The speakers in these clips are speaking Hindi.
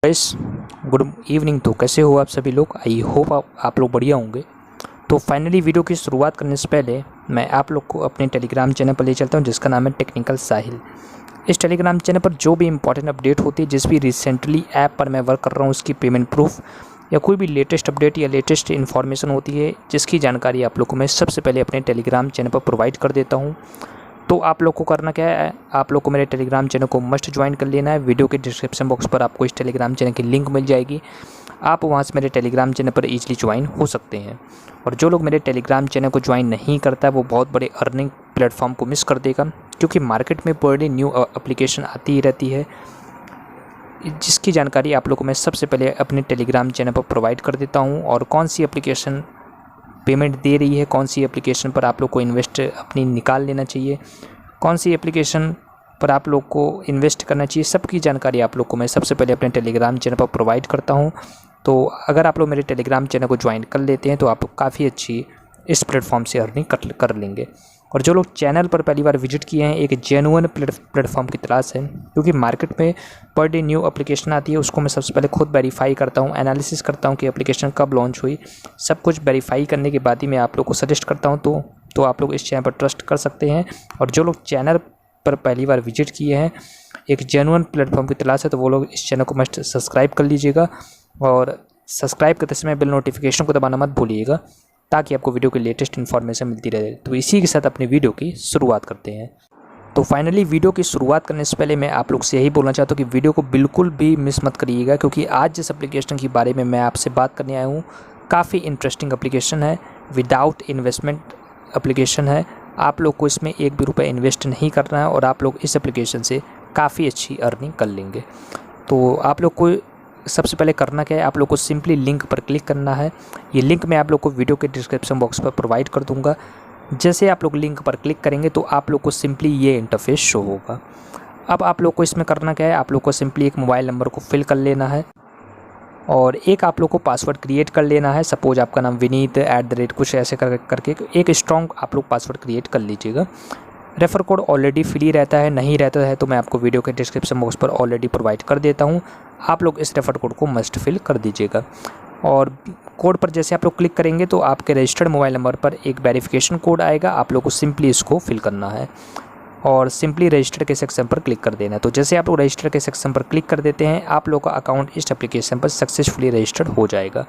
Guys, good evening. तो कैसे हो आप सभी लोग? आई होप आप लोग बढ़िया होंगे। तो फाइनली वीडियो की शुरुआत करने से पहले मैं आप लोग को अपने टेलीग्राम चैनल पर ले चलता हूं, जिसका नाम है टेक्निकल साहिल। इस टेलीग्राम चैनल पर जो भी इंपॉर्टेंट अपडेट होती है, जिस भी रिसेंटली ऐप पर मैं वर्क कर रहा हूँ उसकी पेमेंट प्रूफ या कोई भी लेटेस्ट अपडेट या लेटेस्ट इन्फॉर्मेशन होती है, जिसकी जानकारी आप लोग को मैं सबसे पहले अपने टेलीग्राम चैनल पर प्रोवाइड कर देता हूँ। तो आप लोग को करना क्या है, आप लोग को मेरे टेलीग्राम चैनल को मस्ट ज्वाइन कर लेना है। वीडियो के डिस्क्रिप्शन बॉक्स पर आपको इस टेलीग्राम चैनल की लिंक मिल जाएगी। आप वहां से मेरे टेलीग्राम चैनल पर ईजिली ज्वाइन हो सकते हैं। और जो लोग मेरे टेलीग्राम चैनल को ज्वाइन नहीं करता है वो बहुत बड़े अर्निंग प्लेटफॉर्म को मिस कर देगा, क्योंकि मार्केट में पर डे न्यू एप्लीकेशन आती ही रहती है, जिसकी जानकारी आप लोग को मैं सबसे पहले अपने टेलीग्राम चैनल पर प्रोवाइड कर देता हूँ। और कौन सी एप्लीकेशन पेमेंट दे रही है, कौन सी एप्लीकेशन पर आप लोग को इन्वेस्ट अपनी निकाल लेना चाहिए, कौन सी एप्लीकेशन पर आप लोग को इन्वेस्ट करना चाहिए, सबकी जानकारी आप लोग को मैं सबसे पहले अपने टेलीग्राम चैनल पर प्रोवाइड करता हूं। तो अगर आप लोग मेरे टेलीग्राम चैनल को ज्वाइन कर लेते हैं तो आप काफ़ी अच्छी इस प्लेटफॉर्म से अर्निंग कर लेंगे। और जो लोग चैनल पर पहली बार विजिट किए हैं, एक जेन्युइन प्लेटफॉर्म की तलाश है, क्योंकि मार्केट में पर डे न्यू एप्लीकेशन आती है, उसको मैं सबसे पहले खुद वेरीफाई करता हूँ, एनालिसिस करता हूँ कि एप्लीकेशन कब लॉन्च हुई। सब कुछ वेरीफाई करने के बाद ही मैं आप लोग को सजेस्ट करता हूँ। तो आप लोग इस चैनल पर ट्रस्ट कर सकते हैं। और जो लोग चैनल पर पहली बार विजिट किए हैं, एक जेन्युइन प्लेटफॉर्म की तलाश है, तो वो लोग इस चैनल को मस्ट सब्सक्राइब कर लीजिएगा। और सब्सक्राइब करते समय बेल नोटिफिकेशन को दबाना मत भूलिएगा, ताकि आपको वीडियो की लेटेस्ट इन्फॉर्मेशन मिलती रहे। तो इसी के साथ अपनी वीडियो की शुरुआत करते हैं। तो फाइनली वीडियो की शुरुआत करने से पहले मैं आप लोग से यही बोलना चाहता हूँ कि वीडियो को बिल्कुल भी मिस मत करिएगा, क्योंकि आज जिस एप्लीकेशन के बारे में मैं आपसे बात करने आया हूँ काफ़ी इंटरेस्टिंग एप्लीकेशन है। विदाउट इन्वेस्टमेंट एप्लीकेशन है। आप लोग को इसमें एक भी रुपये इन्वेस्ट नहीं करना है और आप लोग इस एप्लीकेशन से काफ़ी अच्छी अर्निंग कर लेंगे। तो आप लोग को सबसे पहले करना क्या है, आप लोग को सिंपली लिंक पर क्लिक करना है। ये लिंक मैं आप लोग को वीडियो के डिस्क्रिप्शन बॉक्स पर प्रोवाइड कर दूंगा। जैसे आप लोग लिंक पर क्लिक करेंगे तो आप लोग को सिंपली ये इंटरफेस शो होगा। अब आप लोग को इसमें करना क्या है, आप लोग को सिंपली एक मोबाइल नंबर को फिल कर लेना है और एक आप लोग को पासवर्ड क्रिएट कर लेना है। सपोज आपका नाम विनीत @ कुछ ऐसे करके एक स्ट्रॉन्ग आप लोग पासवर्ड क्रिएट कर लीजिएगा। रेफ़र कोड ऑलरेडी फ्री रहता है, नहीं रहता है तो मैं आपको वीडियो के डिस्क्रिप्शन बॉक्स पर ऑलरेडी प्रोवाइड कर देता हूँ। आप लोग इस रेफ़र कोड को मस्ट फिल कर दीजिएगा। और कोड पर जैसे आप लोग क्लिक करेंगे तो आपके रजिस्टर्ड मोबाइल नंबर पर एक वेरिफिकेशन कोड आएगा। आप लोग को सिंपली इसको फिल करना है और सिंपली रजिस्टर के सेक्शन पर क्लिक कर देना है। तो जैसे आप लोग रजिस्टर के सेक्शन पर क्लिक कर देते हैं, आप लोग का अकाउंट इस एप्लीकेशन पर सक्सेसफुली रजिस्टर्ड हो जाएगा।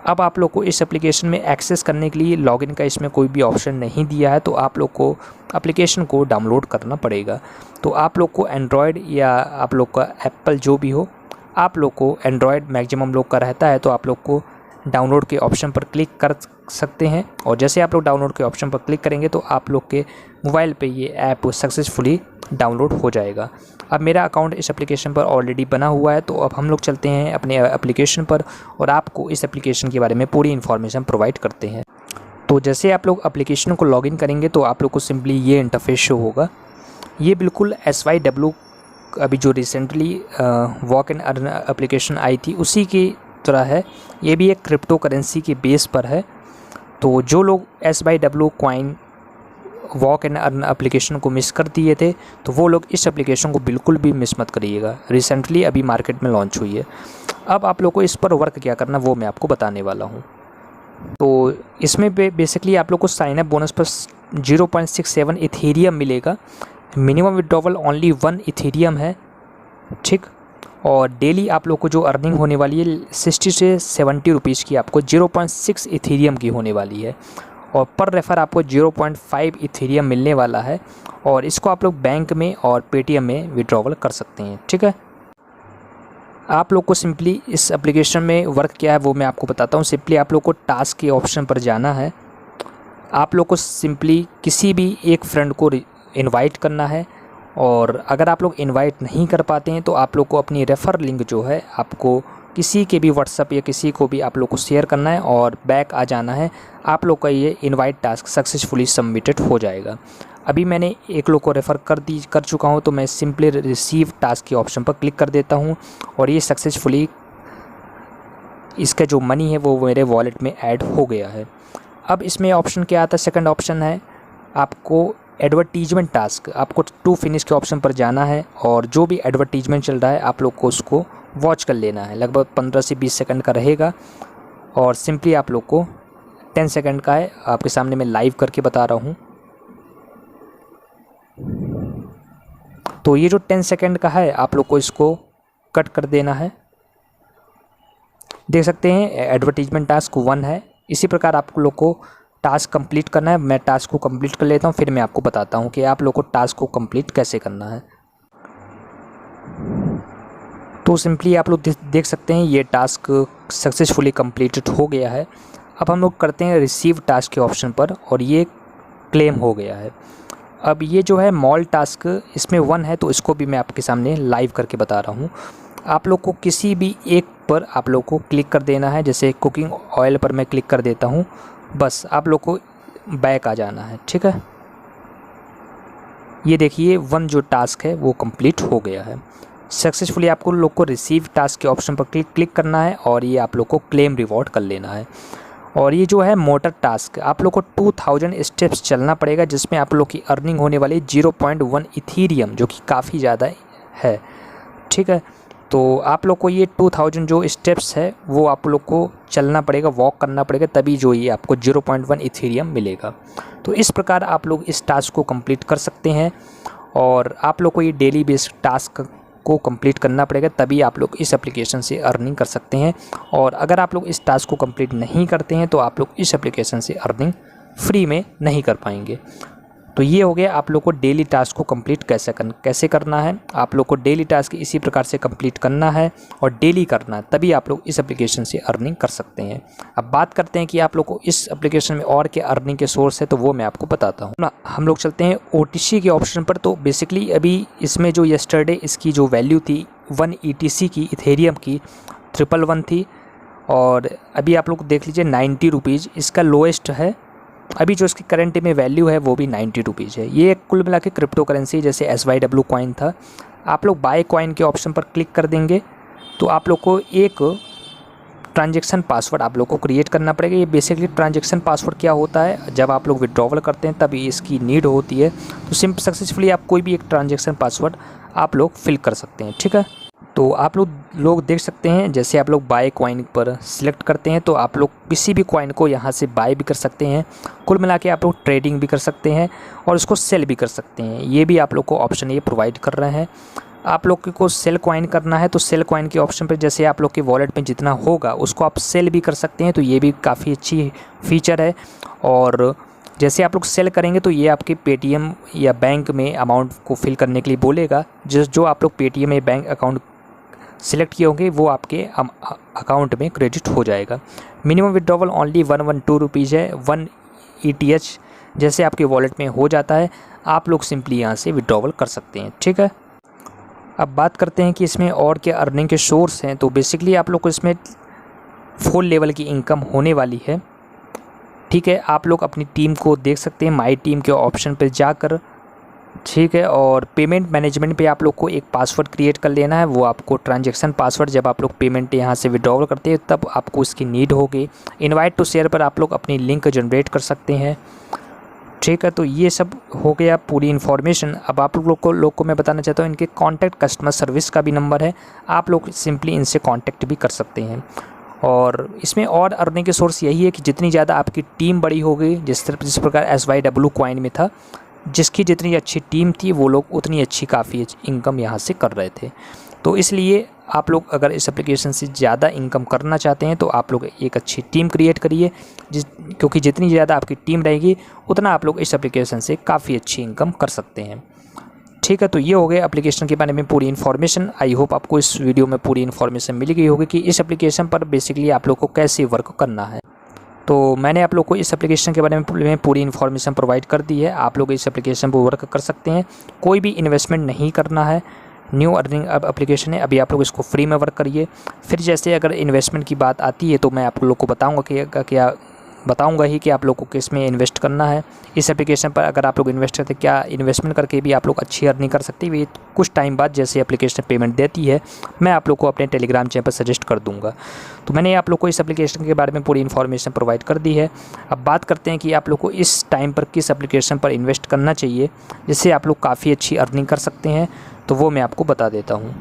अब आप लोग को इस एप्लीकेशन में एक्सेस करने के लिए लॉगिन का इसमें कोई भी ऑप्शन नहीं दिया है, तो आप लोग को एप्लीकेशन को डाउनलोड करना पड़ेगा। तो आप लोग को एंड्रॉयड या आप लोग का एप्पल जो भी हो, आप लोग को एंड्रॉयड मैक्सिमम लोग का रहता है, तो आप लोग को डाउनलोड के ऑप्शन पर क्लिक कर सकते हैं। और जैसे आप लोग डाउनलोड के ऑप्शन पर क्लिक करेंगे तो आप लोग के मोबाइल पे ये ऐप सक्सेसफुली डाउनलोड हो जाएगा। अब मेरा अकाउंट इस एप्लीकेशन पर ऑलरेडी बना हुआ है, तो अब हम लोग चलते हैं अपने एप्लीकेशन पर और आपको इस एप्लीकेशन के बारे में पूरी इन्फॉर्मेशन प्रोवाइड करते हैं। तो जैसे आप लोग एप्लीकेशन को लॉगिन करेंगे तो आप लोग को सिंपली ये इंटरफेस शो होगा। ये बिल्कुल SYW अभी जो recently walk and earn application आई थी उसी की तरह है। ये भी एक क्रिप्टो करेंसी के बेस पर है। तो जो लोग SYW coin walk and earn application को मिस कर दिए थे, तो वो लोग इस एप्लीकेशन को बिल्कुल भी मिस मत करिएगा। रिसेंटली अभी मार्केट में लॉन्च हुई है। अब आप लोग को इस पर वर्क क्या करना वो मैं आपको बताने वाला हूँ। तो इसमें बेसिकली आप लोग को साइन अप बोनस पर 0.67 इथेरियम मिलेगा। मिनिमम विड्रॉवल ओनली 1 इथेरियम है, ठीक। और डेली आप लोग को जो अर्निंग होने वाली है 60 से 70 रुपीज़ की आपको 0.6 इथेरियम की होने वाली है। और पर रेफ़र आपको 0.5 इथेरियम मिलने वाला है। और इसको आप लोग बैंक में और पेटीएम में विड्रॉवल कर सकते हैं, ठीक है। आप लोग को सिंपली इस एप्लीकेशन में वर्क क्या है वो मैं आपको बताता हूँ। सिंपली आप लोग को टास्क के ऑप्शन पर जाना है। आप लोग को सिंपली किसी भी एक फ्रेंड को इनवाइट करना है। और अगर आप लोग इनवाइट नहीं कर पाते हैं तो आप लोग को अपनी रेफ़र लिंक जो है आपको किसी के भी व्हाट्सएप या किसी को भी आप लोग को शेयर करना है और बैक आ जाना है। आप लोग का ये इनवाइट टास्क सक्सेसफुली सबमिटेड हो जाएगा। अभी मैंने एक लोग को रेफ़र कर चुका हूँ, तो मैं सिंपली रिसीव टास्क के ऑप्शन पर क्लिक कर देता हूँ और ये सक्सेसफुली इसका जो मनी है वो मेरे वॉलेट में ऐड हो गया है। अब इसमें ऑप्शन क्या आता है, सेकंड ऑप्शन है आपको एडवर्टीजमेंट टास्क, आपको टू फिनिश के ऑप्शन पर जाना है और जो भी एडवर्टीजमेंट चल रहा है आप लोग को उसको वॉच कर लेना है। लगभग 15 से 20 सेकंड का रहेगा और सिंपली आप लोग को 10 सेकंड का है, आपके सामने मैं लाइव करके बता रहा हूँ। तो ये जो 10 सेकंड का है आप लोग को इसको कट कर देना है। देख सकते हैं एडवर्टीजमेंट टास्क 1 है। इसी प्रकार आप लोग को टास्क कंप्लीट करना है। मैं टास्क को कंप्लीट कर लेता हूँ, फिर मैं आपको बताता हूँ कि आप लोग को टास्क को कंप्लीट कैसे करना है। तो सिंपली आप लोग देख सकते हैं ये टास्क सक्सेसफुली कंप्लीटेड हो गया है। अब हम लोग करते हैं रिसीव टास्क के ऑप्शन पर और ये क्लेम हो गया है। अब ये जो है मॉल टास्क इसमें 1 है, तो इसको भी मैं आपके सामने लाइव करके बता रहा हूँ। आप लोग को किसी भी एक पर आप लोग को क्लिक कर देना है। जैसे कुकिंग ऑयल पर मैं क्लिक कर देता हूँ, बस आप लोग को बैक आ जाना है। ठीक है, ये देखिए 1 जो टास्क है वो कंप्लीट हो गया है सक्सेसफुली। आपको लोग को रिसीव टास्क के ऑप्शन पर क्लिक करना है और ये आप लोग को क्लेम रिवॉर्ड कर लेना है। और ये जो है मोटर टास्क, आप लोग को 2000 स्टेप्स चलना पड़ेगा, जिसमें आप लोग की अर्निंग होने वाली 0.1 इथीरियम, जो कि काफ़ी ज़्यादा है। ठीक है, तो आप लोग को ये 2000 जो स्टेप्स है वो आप लोग को चलना पड़ेगा, वॉक करना पड़ेगा, तभी जो ये आपको 0.1 इथीरियम मिलेगा। तो इस प्रकार आप लोग इस टास्क को कंप्लीट कर सकते हैं और आप लोग को ये डेली बेस्ड टास्क को कंप्लीट करना पड़ेगा, तभी आप लोग इस एप्लीकेशन से अर्निंग कर सकते हैं। और अगर आप लोग इस टास्क को कंप्लीट नहीं करते हैं तो आप लोग इस एप्लीकेशन से अर्निंग फ्री में नहीं कर पाएंगे। तो ये हो गया आप लोग को डेली टास्क को कंप्लीट कैसे करना है। आप लोग को डेली टास्क इसी प्रकार से कंप्लीट करना है और डेली करना है, तभी आप लोग इस एप्लीकेशन से अर्निंग कर सकते हैं। अब बात करते हैं कि आप लोग को इस एप्लीकेशन में और क्या अर्निंग के सोर्स है, तो वो मैं आपको बताता हूँ। हम लोग चलते हैं OTC के ऑप्शन पर। तो बेसिकली अभी इसमें जो यस्टरडे इसकी जो वैल्यू थी 1 ETC की, इथेरियम की 111 थी, और अभी आप लोग देख लीजिए 90 रुपीज़ इसका लोएस्ट है। अभी जो इसकी करंट में वैल्यू है वो भी 90 रुपीज़ है। ये कुल मिला के क्रिप्टो करेंसी जैसे SYW कॉइन था। आप लोग बाय कॉइन के ऑप्शन पर क्लिक कर देंगे तो आप लोग को एक ट्रांजैक्शन पासवर्ड आप लोग को क्रिएट करना पड़ेगा। ये बेसिकली ट्रांजैक्शन पासवर्ड क्या होता है, जब आप लोग विड्रॉवल करते हैं तभी इसकी नीड होती है। तो सिंपल सक्सेसफुली आप कोई भी एक ट्रांजैक्शन पासवर्ड आप लोग फिल कर सकते हैं। ठीक है, तो आप लोग देख सकते हैं जैसे आप लोग बाय कॉइन पर सिलेक्ट करते हैं तो आप लोग किसी भी कॉइन को यहाँ से बाय भी कर सकते हैं। कुल मिला के आप लोग ट्रेडिंग भी कर सकते हैं और उसको सेल भी कर सकते हैं। ये भी आप लोग को ऑप्शन ये प्रोवाइड कर रहे हैं। आप लोग को सेल कॉइन करना है तो सेल कॉइन के ऑप्शन पर जैसे आप लोग के वॉलेट में जितना होगा उसको आप सेल भी कर सकते हैं। तो ये भी काफ़ी अच्छी फीचर है। और जैसे आप लोग सेल करेंगे तो ये आपके पेटीएम या बैंक में अमाउंट को फिल करने के लिए बोलेगा। जो आप लोग पेटीएम या बैंक अकाउंट सिलेक्ट किए होंगे वो आपके अकाउंट में क्रेडिट हो जाएगा। मिनिमम विड्रॉवल ओनली 112 रुपीज़ है। 1 ETH जैसे आपके वॉलेट में हो जाता है, आप लोग सिंपली यहाँ से विड्रॉवल कर सकते हैं। ठीक है, अब बात करते हैं कि इसमें और क्या अर्निंग के सोर्स हैं। तो बेसिकली आप लोग को इसमें 4 लेवल की इनकम होने वाली है। ठीक है, आप लोग अपनी टीम को देख सकते हैं माई टीम के ऑप्शन पर जाकर। ठीक है, और पेमेंट मैनेजमेंट पे आप लोग को एक पासवर्ड क्रिएट कर लेना है। वो आपको ट्रांजैक्शन पासवर्ड, जब आप लोग पेमेंट यहाँ से विड्रॉवल करते हैं तब आपको इसकी नीड होगी। इनवाइट टू शेयर पर आप लोग अपनी लिंक जनरेट कर सकते हैं। ठीक है, तो ये सब हो गया पूरी इन्फॉर्मेशन। अब आप लोग को मैं बताना चाहता हूँ इनके कॉन्टैक्ट कस्टमर सर्विस का भी नंबर है, आप लोग सिंपली इनसे कॉन्टैक्ट भी कर सकते हैं। और इसमें और अर्निंग के सोर्स यही है कि जितनी ज़्यादा आपकी टीम बड़ी होगी, जिस प्रकार SYW कॉइन में था, जिसकी जितनी अच्छी टीम थी वो लोग उतनी अच्छी काफ़ी इनकम यहाँ से कर रहे थे। तो इसलिए आप लोग अगर इस एप्लीकेशन से ज़्यादा इनकम करना चाहते हैं तो आप लोग एक अच्छी टीम क्रिएट करिए, क्योंकि जितनी ज़्यादा आपकी टीम रहेगी उतना आप लोग इस एप्लीकेशन से काफ़ी अच्छी इनकम कर सकते हैं। ठीक है, तो ये हो गया एप्लीकेशन के बारे में पूरी इन्फॉर्मेशन। आई होप आपको इस वीडियो में पूरी इन्फॉर्मेशन मिल गई होगी कि इस एप्लीकेशन पर बेसिकली आप लोग को कैसे वर्क करना है। तो मैंने आप लोग को इस एप्लीकेशन के बारे में पूरी इन्फॉर्मेशन प्रोवाइड कर दी है। आप लोग इस एप्लीकेशन पर वर्क कर सकते हैं, कोई भी इन्वेस्टमेंट नहीं करना है। न्यू अर्निंग एप्लीकेशन है, अभी आप लोग इसको फ्री में वर्क करिए। फिर जैसे अगर इन्वेस्टमेंट की बात आती है तो मैं आप लोग को बताऊंगा कि क्या बताऊंगा ही कि आप लोग को किस में इन्वेस्ट करना है। इस एप्लीकेशन पर अगर आप लोग इन्वेस्ट करते क्या इन्वेस्टमेंट करके भी आप लोग अच्छी अर्निंग कर सकते हैं। कुछ टाइम बाद जैसे एप्लीकेशन पेमेंट देती है मैं आप लोग को अपने टेलीग्राम चैनल पर सजेस्ट कर दूंगा। तो मैंने आप लोग को इस एप्लीकेशन के बारे में पूरी इन्फॉर्मेशन प्रोवाइड कर दी है। अब बात करते हैं कि आप लोग को इस टाइम पर किस एप्लीकेशन पर इन्वेस्ट करना चाहिए जिससे आप लोग काफ़ी अच्छी अर्निंग कर सकते हैं, तो वो मैं आपको बता देता हूँ।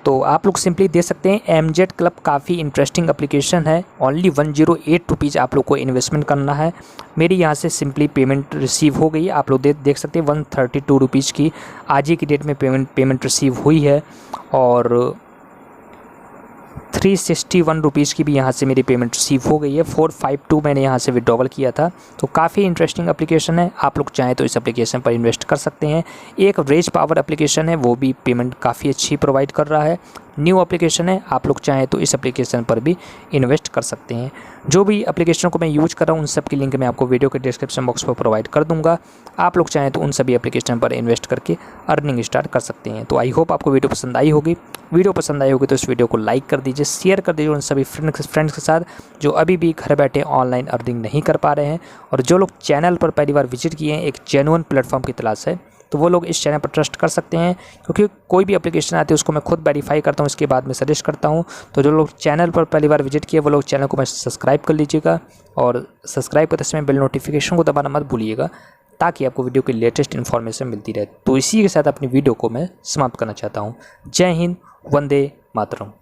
तो आप लोग सिंपली देख सकते हैं एमजेड क्लब काफ़ी इंटरेस्टिंग एप्लीकेशन है। ओनली 108 रुपीज़ आप लोग को इन्वेस्टमेंट करना है। मेरी यहाँ से सिंपली पेमेंट रिसीव हो गई। आप लोग देख सकते हैं 132 रुपीज़ की आज ही की डेट में पेमेंट रिसीव हुई है और 361 रुपीज़ की भी यहाँ से मेरी पेमेंट रिसीव हो गई है। 452 मैंने यहाँ से विड्रॉवल किया था। तो काफ़ी इंटरेस्टिंग एप्लीकेशन है। आप लोग चाहें तो इस एप्लीकेशन पर इन्वेस्ट कर सकते हैं। एक रेज पावर एप्लीकेशन है, वो भी पेमेंट काफ़ी अच्छी प्रोवाइड कर रहा है। न्यू एप्लीकेशन है, आप लोग चाहें तो इस एप्लीकेशन पर भी इन्वेस्ट कर सकते हैं। जो भी एप्लीकेशन को मैं यूज कर रहा हूँ उन सब की लिंक मैं आपको वीडियो के डिस्क्रिप्शन बॉक्स पर प्रोवाइड कर दूंगा। आप लोग चाहें तो उन सभी एप्लीकेशन पर इन्वेस्ट करके अर्निंग स्टार्ट कर सकते हैं। तो आई होप आपको वीडियो पसंद आई होगी। वीडियो पसंद आई होगी तो इस वीडियो को लाइक कर दीजिए, शेयर कर दीजिए उन सभी फ्रेंड्स के साथ जो अभी भी घर बैठे ऑनलाइन अर्निंग नहीं कर पा रहे हैं। और जो लोग चैनल पर पहली बार विजिट किए हैं, एक जेन्युइन प्लेटफॉर्म की तलाश है, तो वो लोग इस चैनल पर ट्रस्ट कर सकते हैं क्योंकि कोई भी एप्लीकेशन आती है उसको मैं खुद वेरीफाई करता हूँ, इसके बाद मैं सजेस्ट करता हूँ। तो जो लोग चैनल पर पहली बार विजिट किए वो लोग चैनल को मैं सब्सक्राइब कर लीजिएगा और सब्सक्राइब करते समय बेल नोटिफिकेशन को दबाना मत भूलिएगा ताकि आपको वीडियो की लेटेस्ट इन्फॉर्मेशन मिलती रहे। तो इसी के साथ अपनी वीडियो को मैं समाप्त करना चाहता हूँ। जय हिंद, वंदे मातरम।